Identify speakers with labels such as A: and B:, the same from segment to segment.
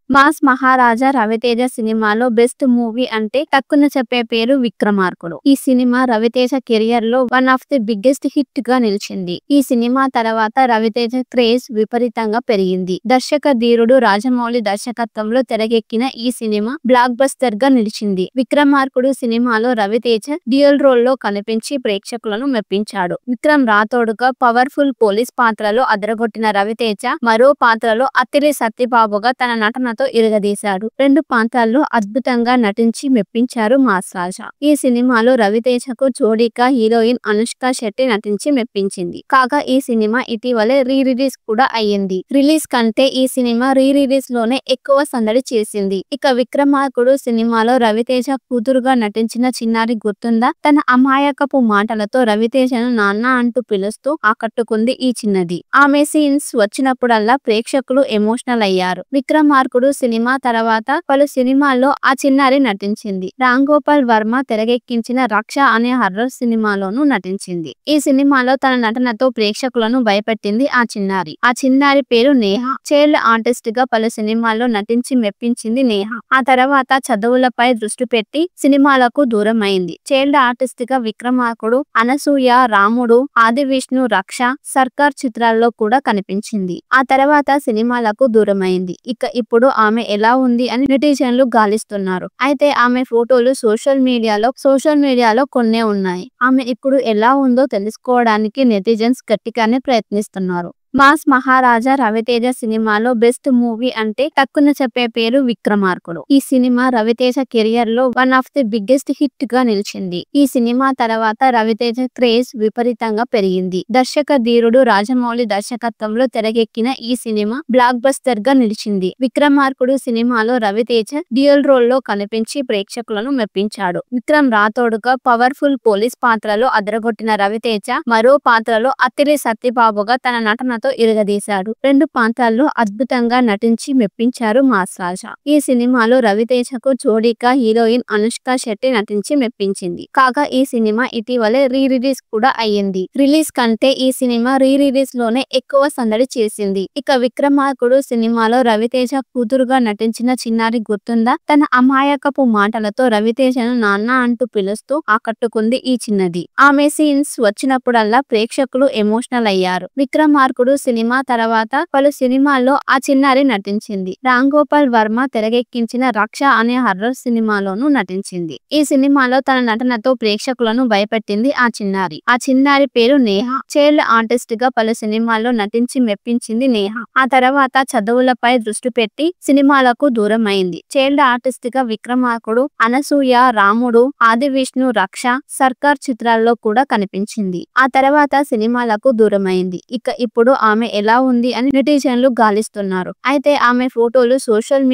A: Mass మహారాజా రవితేజ సినిమాలో best movie అంటే టక్కున చెప్పే పేరు విక్రమార్కుడు. ఈ సినిమా రవితేజ కెరియర్ లో one of the biggest hit గా నిలిచింది. ఈ సినిమా తర్వాత రవితేజ క్రేజ్ విపరీతంగా పెరిగింది. దర్శక ధీరుడు రాజమౌళి దర్శకత్వంలో తెరకెక్కిన ఈ సినిమా బ్లాక్ బస్టర్ గా నిలిచింది. విక్రమార్కుడు సినిమాలో రవితేజ డ్యూయల్ రోల్ లో కనిపించి ప్రేక్షకులను మెప్పించాడు. విక్రమ్ రాథోడ్గా పవర్ఫుల్ పోలీస్ పాత్రలో అదరగొట్టిన రవితేజ మరో పాత్రలో అత్తిలి సత్యబాబుగా తన నటనతో ఇరగదీశాడు. రెండు పాత్రల్లో అద్భుతంగా నటించి మెప్పించారు మాస్ రాజా. ఈ సినిమాలో రవితేజకు జోడీగా హీరోయిన్ అనుష్క శెట్టి నటించి మెప్పించింది. కాగా ఈ సినిమా ఇటీవలే రీ రిలీజ్ కూడా అయ్యింది. రిలీజ్ కంటే ఈ సినిమా రీ రిలీజ్ లోనే ఎక్కువ సందడి చేసింది. ఇక విక్రమార్కుడు సినిమాలో రవితేజ కూతురుగా నటించిన చిన్నారి గుర్తుందా? తన అమాయకపు మాటలతో రవితేజను నాన్న అంటూ పిలుస్తూ ఆకట్టుకుంది ఈ చిన్నది. ఆమె సీన్స్ వచ్చినప్పుడల్లా ప్రేక్షకులు ఎమోషనల్ అయ్యారు. విక్రమార్కుడు సినిమా తర్వాత పలు సినిమాల్లో ఆ చిన్నారి నటించింది. రామ్ గోపాల్ వర్మ తెరకెక్కించిన రక్ష అనే హర్రర్ సినిమాలోనూ నటించింది. ఈ సినిమాలో తన నటనతో ప్రేక్షకులను భయపెట్టింది ఆ చిన్నారి. ఆ చిన్నారి పేరు నేహ. చైల్డ్ ఆర్టిస్ట్ గా పలు సినిమాల్లో నటించి మెప్పించింది నేహ. ఆ తర్వాత చదువులపై దృష్టి పెట్టి సినిమాలకు దూరం అయింది. చైల్డ్ ఆర్టిస్ట్ గా విక్రమార్కుడు, అనసూయ, రాముడు, ఆది విష్ణు, రక్ష, సర్కార్ చిత్రాల్లో కూడా కనిపించింది. ఆ తర్వాత సినిమాలకు దూరమైంది. ఇక ఇప్పుడు ఆమె ఎలా ఉంది అని నెటిజన్లు గాలిస్తున్నారు. అయితే ఆమె ఫోటోలు సోషల్ మీడియాలో కొన్నే ఉన్నాయి. ఆమె ఇప్పుడు ఎలా ఉందో తెలుసుకోవడానికి నెటిజన్స్ గట్టిగానే ప్రయత్నిస్తున్నారు. మాస్ మహారాజా రవితేజ సినిమాలో బెస్ట్ మూవీ అంటే టక్కున చెప్పే పేరు విక్రమార్కుడు. ఈ సినిమా రవితేజ కెరియర్ లో one of the biggest hit గా నిలిచింది. ఈ సినిమా తర్వాత రవితేజ క్రేజ్ విపరీతంగా పెరిగింది. దర్శక ధీరుడు రాజమౌళి దర్శకత్వంలో తెరకెక్కిన ఈ సినిమా బ్లాక్ బస్టర్ గా నిలిచింది. విక్రమార్కుడు సినిమాలో రవితేజ డ్యూయల్ రోల్ లో కనిపించి ప్రేక్షకులను మెప్పించాడు. విక్రమ్ రాథోడ్గా పవర్ఫుల్ పోలీస్ పాత్రలో అదరగొట్టిన రవితేజ మరో పాత్రలో అత్తిలి సత్యబాబుగా తన నటనతో ఇరగదీశాడు. రెండు పాత్రల్లో అద్భుతంగా నటించి మెప్పించారు మాస్ రాజా. ఈ సినిమాలో రవితేజకు జోడీగా హీరోయిన్ అనుష్క శెట్టి నటించి మెప్పించింది. కాగా ఈ సినిమా ఇటీవలే రీ రిలీజ్ కూడా అయ్యింది. రిలీజ్ కంటే ఈ సినిమా రీ రిలీజ్ లోనే ఎక్కువ సందడి చేసింది. ఇక విక్రమార్కుడు సినిమాలో రవితేజ కూతురుగా నటించిన చిన్నారి గుర్తుందా? తన అమాయకపు మాటలతో రవితేజను నాన్న అంటూ పిలుస్తూ ఆకట్టుకుంది ఈ చిన్నది. ఆమె సీన్స్ వచ్చినప్పుడల్లా ప్రేక్షకులు ఎమోషనల్ అయ్యారు. విక్రమార్కుడు సినిమా తర్వాత పలు సినిమాల్లో ఆ చిన్నారి నటించింది. రామ్ గోపాల్ వర్మ తెరకెక్కించిన రక్ష అనే హర్రర్ సినిమాలోనూ నటించింది. ఈ సినిమాలో తన నటనతో ప్రేక్షకులను భయపెట్టింది ఆ చిన్నారి. ఆ చిన్నారి పేరు నేహ. చైల్డ్ ఆర్టిస్ట్ గా పలు సినిమాల్లో నటించి మెప్పించింది నేహ. ఆ తర్వాత చదువులపై దృష్టి పెట్టి సినిమాలకు దూరం అయింది. చైల్డ్ ఆర్టిస్ట్ గా విక్రమార్కుడు, అనసూయ, రాముడు, ఆది విష్ణు, రక్ష, సర్కార్ చిత్రాల్లో కూడా కనిపించింది. ఆ తర్వాత సినిమాలకు దూరమైంది. ఇక ఇప్పుడు ఆమె ఎలా ఉంది అని నెటిజన్లు గాలిస్తున్నారు. అయితే ఆమె ఫోటోలు సోషల్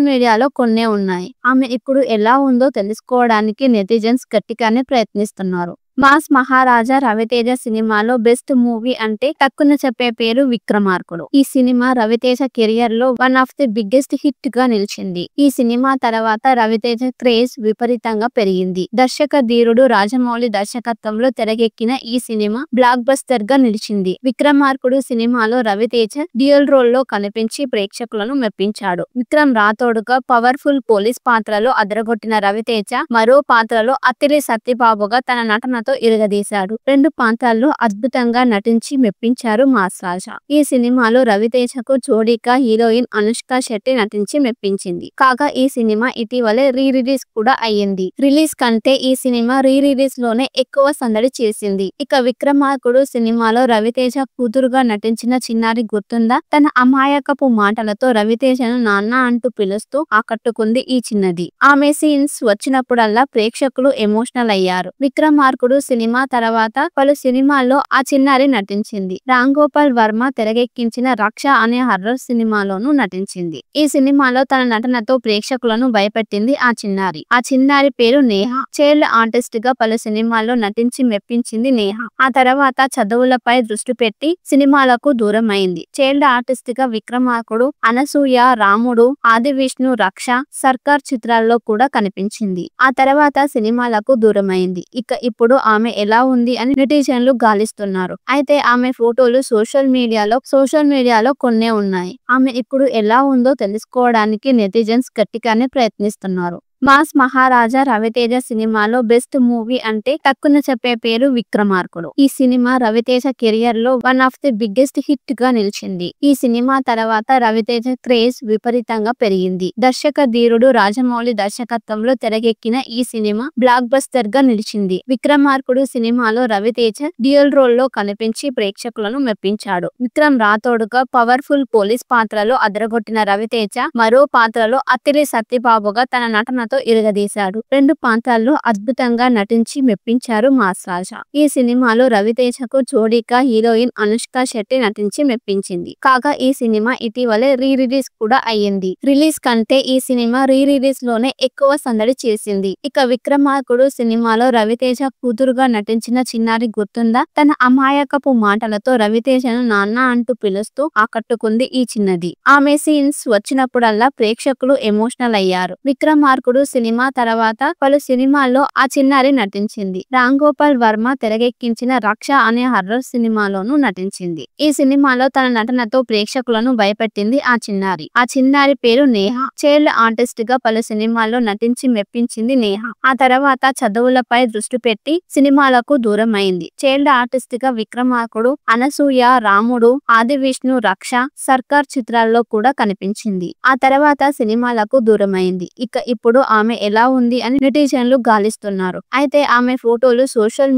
A: మీడియాలో కొన్నే ఉన్నాయి. ఆమె ఇప్పుడు ఎలా ఉందో తెలుసుకోవడానికి నెటిజన్స్ గట్టిగానే ప్రయత్నిస్తున్నారు. మాస్ మహారాజా రవితేజ సినిమాలో బెస్ట్ మూవీ అంటే టక్కున చెప్పే పేరు విక్రమార్కుడు. ఈ సినిమా రవితేజ కెరియర్ లో one of the biggest hit గా నిలిచింది. ఈ సినిమా తర్వాత రవితేజ క్రేజ్ విపరీతంగా పెరిగింది. దర్శక ధీరుడు రాజమౌళి దర్శకత్వంలో తెరకెక్కిన ఈ సినిమా బ్లాక్ బస్టర్ గా నిలిచింది. విక్రమార్కుడు సినిమాలో రవితేజ డ్యూయల్ రోల్ లో కనిపించి ప్రేక్షకులను మెప్పించాడు. విక్రమ్ రాథోడ్గా పవర్ఫుల్ పోలీస్ పాత్రలో అదరగొట్టిన రవితేజ మరో పాత్రలో అత్తిలి సత్యబాబుగా తన నటనతో ఇరగదీశాడు. రెండు పాత్రల్లో అద్భుతంగా నటించి మెప్పించారు మాస్ రాజా. ఈ సినిమాలో రవితేజకు జోడీగా హీరోయిన్ అనుష్క శెట్టి నటించి మెప్పించింది. కాగా ఈ సినిమా ఇటీవలే రీ రిలీజ్ కూడా అయ్యింది. రిలీజ్ కంటే ఈ సినిమా రీ రిలీజ్ లోనే ఎక్కువ సందడి చేసింది. ఇక విక్రమార్కుడు సినిమాలో రవితేజ కూతురుగా నటించిన చిన్నారి గుర్తుందా? తన అమాయకపు మాటలతో రవితేజను నాన్న అంటూ పిలుస్తూ ఆకట్టుకుంది ఈ చిన్నది. ఆమె సీన్స్ వచ్చినప్పుడల్లా ప్రేక్షకులు ఎమోషనల్ అయ్యారు. విక్రమార్కుడు సినిమా తర్వాత పలు సినిమాల్లో ఆ చిన్నారి నటించింది. రామ్ గోపాల్ వర్మ తెరకెక్కించిన రక్ష అనే హర్రర్ సినిమాలోనూ నటించింది. ఈ సినిమాలో తన నటనతో ప్రేక్షకులను భయపెట్టింది ఆ చిన్నారి. ఆ చిన్నారి పేరు నేహ. చైల్డ్ ఆర్టిస్ట్ గా పలు సినిమాల్లో నటించి మెప్పించింది నేహ. ఆ తర్వాత చదువులపై దృష్టి పెట్టి సినిమాలకు దూరం అయింది. చైల్డ్ ఆర్టిస్ట్ గా విక్రమార్కుడు, అనసూయ, రాముడు, ఆది విష్ణు, రక్ష, సర్కార్ చిత్రాల్లో కూడా కనిపించింది. ఆ తర్వాత సినిమాలకు దూరమైంది. ఇక ఇప్పుడు ఆమె ఎలా ఉంది అని నెటిజన్లు గాలిస్తున్నారు. అయితే ఆమె ఫోటోలు సోషల్ మీడియాలో కొన్నే ఉన్నాయి. ఆమె ఇప్పుడు ఎలా ఉందో తెలుసుకోవడానికి నెటిజన్స్ గట్టిగానే ప్రయత్నిస్తున్నారు. మాస్ మహారాజా రవితేజ సినిమాలో బెస్ట్ మూవీ అంటే టక్కున చెప్పే పేరు విక్రమార్కుడు. ఈ సినిమా రవితేజ కెరియర్ లో one of the biggest hit గా నిలిచింది. ఈ సినిమా తర్వాత రవితేజ క్రేజ్ విపరీతంగా పెరిగింది. దర్శక ధీరుడు రాజమౌళి దర్శకత్వంలో తెరకెక్కిన ఈ సినిమా బ్లాక్ బస్టర్ గా నిలిచింది. విక్రమార్కుడు సినిమాలో రవితేజ డ్యూయల్ రోల్ లో కనిపించి ప్రేక్షకులను మెప్పించాడు. విక్రమ్ రాథోడ్గా పవర్ఫుల్ పోలీస్ పాత్రలో అదరగొట్టిన రవితేజ మరో పాత్రలో అత్తిలి సత్యబాబుగా తన నటనతో ఇరగదీశాడు. 2 పాత్రల్లో అద్భుతంగా నటించి మెప్పించారు మాస్ రాజా. ఈ సినిమాలో రవితేజకు జోడీగా హీరోయిన్ అనుష్క శెట్టి నటించి మెప్పించింది. కాగా ఈ సినిమా ఇటీవలే రీ రిలీజ్ కూడా అయ్యింది. రిలీజ్ కంటే ఈ సినిమా రీ రిలీజ్ లోనే ఎక్కువ సందడి చేసింది. ఇక విక్రమార్కుడు సినిమాలో రవితేజ కూతురుగా నటించిన చిన్నారి గుర్తుందా? తన అమాయకపు మాటలతో రవితేజను నాన్న అంటూ పిలుస్తూ ఆకట్టుకుంది ఈ చిన్నది. ఆమె సీన్స్ వచ్చినప్పుడల్లా ప్రేక్షకులు ఎమోషనల్ అయ్యారు. విక్రమార్కుడు సినిమా తర్వాత పలు సినిమాల్లో ఆ చిన్నారి నటించింది. రామ్ గోపాల్ వర్మ తెరకెక్కించిన రక్ష అనే హర్రర్ సినిమాలోనూ నటించింది. ఈ సినిమాలో తన నటనతో ప్రేక్షకులను భయపెట్టింది ఆ చిన్నారి. ఆ చిన్నారి పేరు నేహ. చైల్డ్ ఆర్టిస్ట్ గా పలు సినిమాల్లో నటించి మెప్పించింది నేహ. ఆ తర్వాత చదువులపై దృష్టి పెట్టి సినిమాలకు దూరం అయింది. చైల్డ్ ఆర్టిస్ట్ గా విక్రమార్కుడు, అనసూయ, రాముడు, ఆది విష్ణు, రక్ష, సర్కార్ చిత్రాల్లో కూడా కనిపించింది. ఆ తర్వాత సినిమాలకు దూరమైంది. ఇక ఇప్పుడు ఆమె ఎలా ఉంది అని నెటిజన్లు గాలిస్తున్నారు. అయితే ఆమె ఫోటోలు సోషల్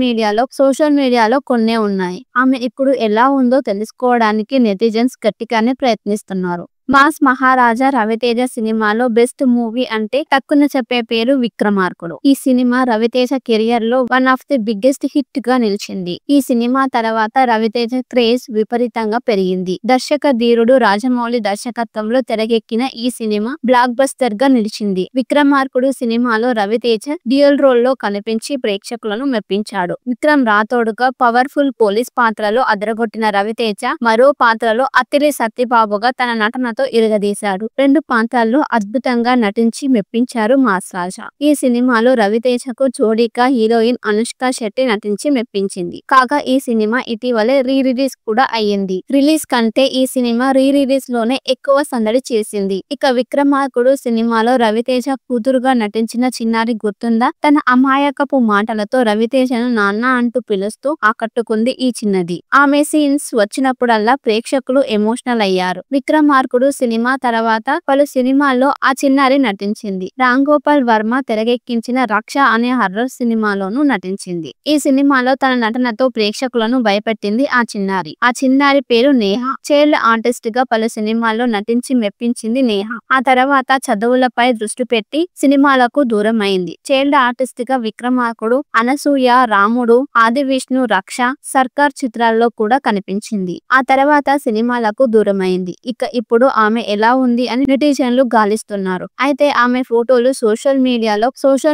A: మీడియాలో కొన్నే ఉన్నాయి. ఆమె ఇప్పుడు ఎలా ఉందో తెలుసుకోవడానికి నెటిజన్స్ గట్టిగానే ప్రయత్నిస్తున్నారు. మాస్ మహారాజా రవితేజ సినిమాలో బెస్ట్ మూవీ అంటే టక్కున చెప్పే పేరు విక్రమార్కుడు. ఈ సినిమా రవితేజ కెరియర్ లో one of the biggest hit గా నిలిచింది. ఈ సినిమా తర్వాత రవితేజ క్రేజ్ విపరీతంగా పెరిగింది. దర్శక ధీరుడు రాజమౌళి దర్శకత్వంలో తెరకెక్కిన ఈ సినిమా బ్లాక్ బస్టర్ గా నిలిచింది. విక్రమార్కుడు సినిమాలో రవితేజ డ్యూయల్ రోల్ లో కనిపించి ప్రేక్షకులను మెప్పించాడు. విక్రమ్ రాథోడ్గా పవర్ఫుల్ పోలీస్ పాత్రలో అదరగొట్టిన రవితేజ మరో పాత్రలో అత్తిలి సత్యబాబుగా తన నటనతో ఇరగదీశాడు. 2 పాత్రల్లో అద్భుతంగా నటించి మెప్పించారు మాస్ రాజా. ఈ సినిమాలో రవితేజకు జోడీగా హీరోయిన్ అనుష్క శెట్టి నటించి మెప్పించింది. కాగా ఈ సినిమా ఇటీవలే రీ రిలీజ్ కూడా అయ్యింది. రిలీజ్ కంటే ఈ సినిమా రీ రిలీజ్ లోనే ఎక్కువ సందడి చేసింది. ఇక విక్రమార్కుడు సినిమాలో రవితేజ కూతురుగా నటించిన చిన్నారి గుర్తుందా? తన అమాయకపు మాటలతో రవితేజను నాన్న అంటూ పిలుస్తూ ఆకట్టుకుంది ఈ చిన్నది. ఆమె సీన్స్ వచ్చినప్పుడల్లా ప్రేక్షకులు ఎమోషనల్ అయ్యారు. విక్రమార్కుడు సినిమా తర్వాత పలు సినిమాల్లో ఆ చిన్నారి నటించింది. రామ్ గోపాల్ వర్మ తెరకెక్కించిన రక్ష అనే హర్రర్ సినిమాలోనూ నటించింది. ఈ సినిమాలో తన నటనతో ప్రేక్షకులను భయపెట్టింది ఆ చిన్నారి. ఆ చిన్నారి పేరు నేహ. చైల్డ్ ఆర్టిస్ట్ గా పలు సినిమాల్లో నటించి మెప్పించింది నేహ. ఆ తర్వాత చదువులపై దృష్టి పెట్టి సినిమాలకు దూరం అయింది. చైల్డ్ ఆర్టిస్ట్ గా విక్రమార్కుడు, అనసూయ, రాముడు, ఆది విష్ణు, రక్ష, సర్కార్ చిత్రాల్లో కూడా కనిపించింది. ఆ తర్వాత సినిమాలకు దూరమైంది. ఇక ఇప్పుడు ఆమె ఎలా ఉంది అని నెటిజన్లు గాలిస్తున్నారు. అయితే ఆమె ఫోటోలు సోషల్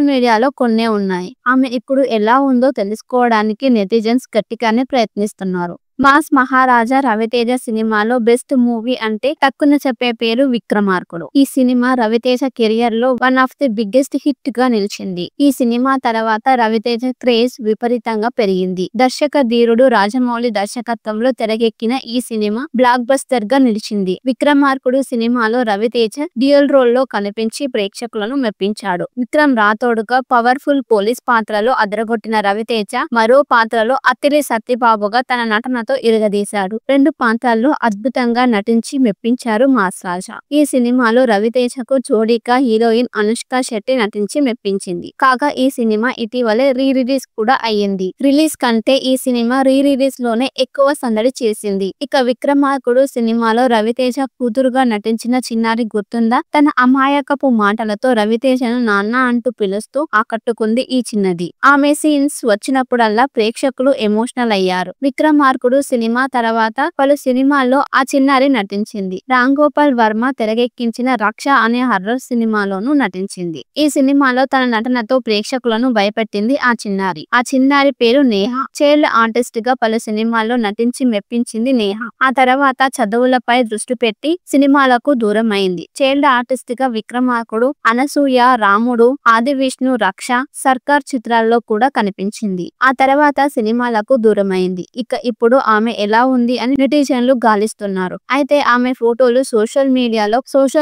A: మీడియాలో కొన్నే ఉన్నాయి. ఆమె ఇప్పుడు ఎలా ఉందో తెలుసుకోవడానికి నెటిజన్స్ గట్టిగానే ప్రయత్నిస్తున్నారు. మాస్ మహారాజా రవితేజ సినిమాలో బెస్ట్ మూవీ అంటే టక్కున చెప్పే పేరు విక్రమార్కుడు. ఈ సినిమా రవితేజ కెరియర్ లో one of the biggest hit గా నిలిచింది. ఈ సినిమా తర్వాత రవితేజ క్రేజ్ విపరీతంగా పెరిగింది. దర్శక ధీరుడు రాజమౌళి దర్శకత్వంలో తెరకెక్కిన ఈ సినిమా బ్లాక్ బస్టర్ గా నిలిచింది. విక్రమార్కుడు సినిమాలో రవితేజ డ్యూయల్ రోల్ లో కనిపించి ప్రేక్షకులను మెప్పించాడు. విక్రమ్ రాథోడ్గా పవర్ఫుల్ పోలీస్ పాత్రలో అదరగొట్టిన రవితేజ మరో పాత్రలో అత్తిలి సత్యబాబుగా తన నటనతో ఇరగదీశాడు. 2 పాత్రల్లో అద్భుతంగా నటించి మెప్పించారు మాస్ రాజా. ఈ సినిమాలో రవితేజకు జోడీగా హీరోయిన్ అనుష్క శెట్టి నటించి మెప్పించింది. కాగా ఈ సినిమా ఇటీవలే రీ రిలీజ్ కూడా అయ్యింది. రిలీజ్ కంటే ఈ సినిమా రీ రిలీజ్ లోనే ఎక్కువ సందడి చేసింది. ఇక విక్రమార్కుడు సినిమాలో రవితేజ కూతురుగా నటించిన చిన్నారి గుర్తుందా? తన అమాయకపు మాటలతో రవితేజను నాన్న అంటూ పిలుస్తూ ఆకట్టుకుంది ఈ చిన్నది. ఆమె సీన్స్ వచ్చినప్పుడల్లా ప్రేక్షకులు ఎమోషనల్ అయ్యారు. విక్రమార్కుడు విక్రమార్కుడు సినిమా తర్వాత పలు సినిమాల్లో ఆ చిన్నారి నటించింది. రామ్ గోపాల్ వర్మ తెరకెక్కించిన రక్ష అనే హర్రర్ సినిమాలోనూ నటించింది. ఈ సినిమాలో తన నటనతో ప్రేక్షకులను భయపెట్టింది ఆ చిన్నారి. ఆ చిన్నారి పేరు నేహ. చైల్డ్ ఆర్టిస్ట్ గా పలు సినిమాల్లో నటించి మెప్పించింది నేహ. ఆ తర్వాత చదువులపై దృష్టి పెట్టి సినిమాలకు దూరం అయింది. చైల్డ్ ఆర్టిస్ట్ గా విక్రమార్కుడు, అనసూయ, రాముడు, ఆది విష్ణు, రక్ష, సర్కార్ చిత్రాల్లో కూడా కనిపించింది. ఆ తర్వాత సినిమాలకు దూరమైంది. ఇప్పుడు ఆమె ఎలా ఉంది అని నెటిజన్లు గాలిస్తున్నారు. అయితే ఆమె ఫోటోలు సోషల్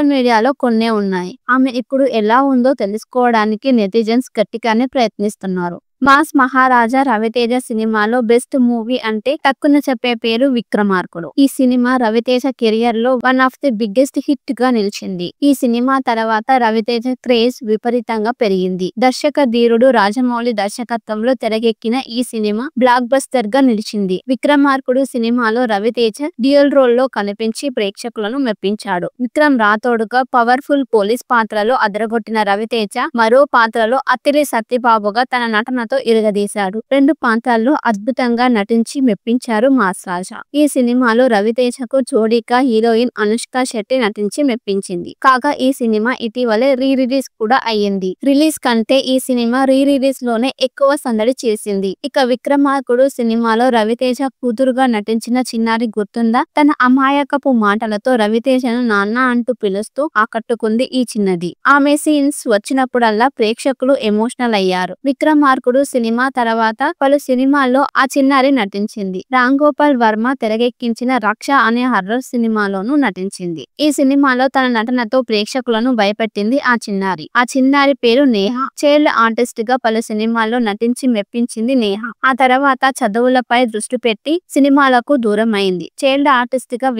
A: మీడియాలో కొన్నే ఉన్నాయి. ఆమె ఇప్పుడు ఎలా ఉందో తెలుసుకోవడానికి నెటిజన్స్ గట్టిగానే ప్రయత్నిస్తున్నారు. మాస్ మహారాజా రవితేజ సినిమాలో బెస్ట్ మూవీ అంటే టక్కున చెప్పే పేరు విక్రమార్కుడు. ఈ సినిమా రవితేజ కెరియర్ లో one of the biggest hit గా నిలిచింది. ఈ సినిమా తర్వాత రవితేజ క్రేజ్ విపరీతంగా పెరిగింది. దర్శక ధీరుడు రాజమౌళి దర్శకత్వంలో తెరకెక్కిన ఈ సినిమా బ్లాక్ బస్టర్ గా నిలిచింది. విక్రమార్కుడు సినిమాలో రవితేజ డ్యూయల్ రోల్ లో కనిపించి ప్రేక్షకులను మెప్పించాడు. విక్రమ్ రాథోడ్గా పవర్ఫుల్ పోలీస్ పాత్రలో అదరగొట్టిన రవితేజ మరో పాత్రలో అత్తిరి సత్యబాబుగా తన నటన ఇరగదీశాడు. 2 పాత్రల్లో అద్భుతంగా నటించి మెప్పించారు మాస్ రాజా. ఈ సినిమాలో రవితేజకు జోడీగా హీరోయిన్ అనుష్క శెట్టి నటించి మెప్పించింది. కాగా ఈ సినిమా ఇటీవలే రిలీజ్ కూడా అయ్యింది. రిలీజ్ కంటే ఈ సినిమా రిలీజ్ లోనే ఎక్కువ సందడి చేసింది. విక్రమార్కుడు సినిమాలో రవితేజ కూతురుగా నటించిన చిన్నారి గుర్తుందా? తన అమాయకపు మాటలతో రవితేజను నాన్న అంటూ పిలుస్తూ ఆకట్టుకుంది ఈ చిన్నది. ఆమె సీన్స్ వచ్చినప్పుడల్లా ప్రేక్షకులు ఎమోషనల్ అయ్యారు. విక్రమార్కుడు సినిమా తర్వాత పలు సినిమాల్లో ఆ చిన్నారి నటించింది. రామ్ గోపాల్ వర్మ తెరకెక్కించిన రక్ష అనే హర్రర్ సినిమాలోనూ నటించింది. ఈ సినిమాలో తన నటనతో ప్రేక్షకులను భయపెట్టింది ఆ చిన్నారి. ఆ చిన్నారి పేరు నేహ. చైల్డ్ ఆర్టిస్ట్ గా పలు సినిమాల్లో నటించి మెప్పించింది నేహ. ఆ తర్వాత చదువులపై దృష్టి పెట్టి సినిమాలకు దూరం అయింది. చైల్డ్ ఆర్టిస్ట్ గా